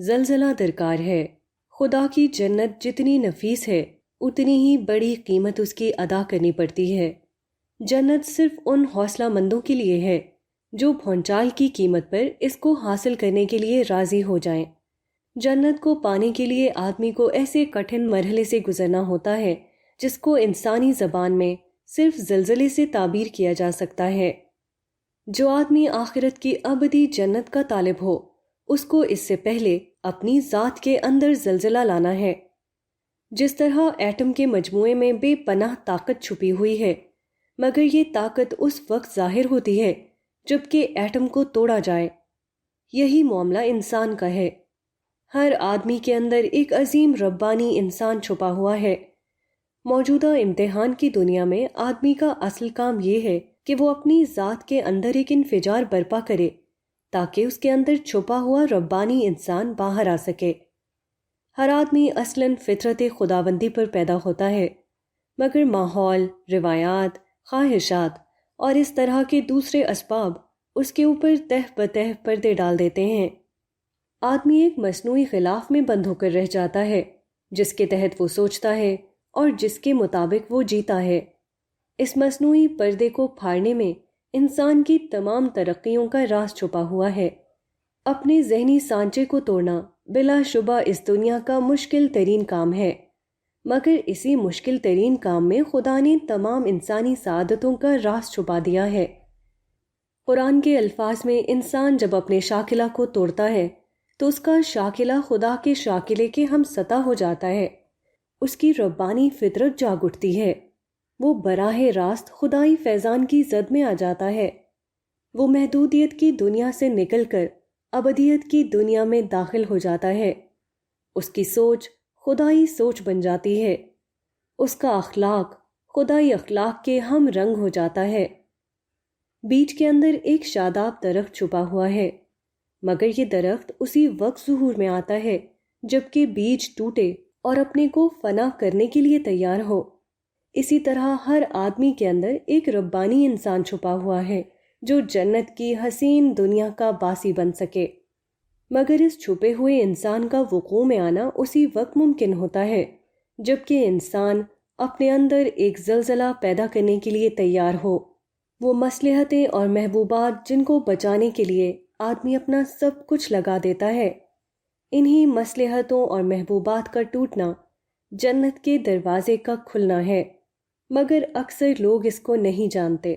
زلزلہ درکار ہے۔ خدا کی جنت جتنی نفیس ہے اتنی ہی بڑی قیمت اس کی ادا کرنی پڑتی ہے۔ جنت صرف ان حوصلہ مندوں کے لیے ہے جو بھونچال کی قیمت پر اس کو حاصل کرنے کے لیے راضی ہو جائیں۔ جنت کو پانے کے لیے آدمی کو ایسے کٹھن مرحلے سے گزرنا ہوتا ہے جس کو انسانی زبان میں صرف زلزلے سے تعبیر کیا جا سکتا ہے۔ جو آدمی آخرت کی ابدی جنت کا طالب ہو اس کو اس سے پہلے اپنی ذات کے اندر زلزلہ لانا ہے۔ جس طرح ایٹم کے مجموعے میں بے پناہ طاقت چھپی ہوئی ہے، مگر یہ طاقت اس وقت ظاہر ہوتی ہے جبکہ ایٹم کو توڑا جائے۔ یہی معاملہ انسان کا ہے۔ ہر آدمی کے اندر ایک عظیم ربانی انسان چھپا ہوا ہے۔ موجودہ امتحان کی دنیا میں آدمی کا اصل کام یہ ہے کہ وہ اپنی ذات کے اندر ایک انفجار برپا کرے تاکہ اس کے اندر چھپا ہوا ربانی انسان باہر آ سکے۔ ہر آدمی اصلاً فطرت خداوندی پر پیدا ہوتا ہے، مگر ماحول، روایات، خواہشات اور اس طرح کے دوسرے اسباب اس کے اوپر تہ بتہ پردے ڈال دیتے ہیں۔ آدمی ایک مصنوعی غلاف میں بند ہو کر رہ جاتا ہے جس کے تحت وہ سوچتا ہے اور جس کے مطابق وہ جیتا ہے۔ اس مصنوعی پردے کو پھاڑنے میں انسان کی تمام ترقیوں کا راز چھپا ہوا ہے۔ اپنے ذہنی سانچے کو توڑنا بلا شبہ اس دنیا کا مشکل ترین کام ہے، مگر اسی مشکل ترین کام میں خدا نے تمام انسانی سعادتوں کا راز چھپا دیا ہے۔ قرآن کے الفاظ میں انسان جب اپنے شاکلہ کو توڑتا ہے تو اس کا شاکلہ خدا کے شاکلے کے ہم سطح ہو جاتا ہے۔ اس کی ربانی فطرت جاگ اٹھتی ہے۔ وہ براہ راست خدائی فیضان کی زد میں آ جاتا ہے۔ وہ محدودیت کی دنیا سے نکل کر ابدیت کی دنیا میں داخل ہو جاتا ہے۔ اس کی سوچ خدائی سوچ بن جاتی ہے۔ اس کا اخلاق خدائی اخلاق کے ہم رنگ ہو جاتا ہے۔ بیج کے اندر ایک شاداب درخت چھپا ہوا ہے، مگر یہ درخت اسی وقت ظہور میں آتا ہے جبکہ بیج ٹوٹے اور اپنے کو فنا کرنے کے لیے تیار ہو۔ اسی طرح ہر آدمی کے اندر ایک ربانی انسان چھپا ہوا ہے جو جنت کی حسین دنیا کا باسی بن سکے، مگر اس چھپے ہوئے انسان کا وقوع میں آنا اسی وقت ممکن ہوتا ہے جبکہ انسان اپنے اندر ایک زلزلہ پیدا کرنے کے لیے تیار ہو۔ وہ مصلحتیں اور محبوبات جن کو بچانے کے لیے آدمی اپنا سب کچھ لگا دیتا ہے، انہی مصلحتوں اور محبوبات کا ٹوٹنا جنت کے دروازے کا کھلنا ہے، مگر اکثر لوگ اس کو نہیں جانتے۔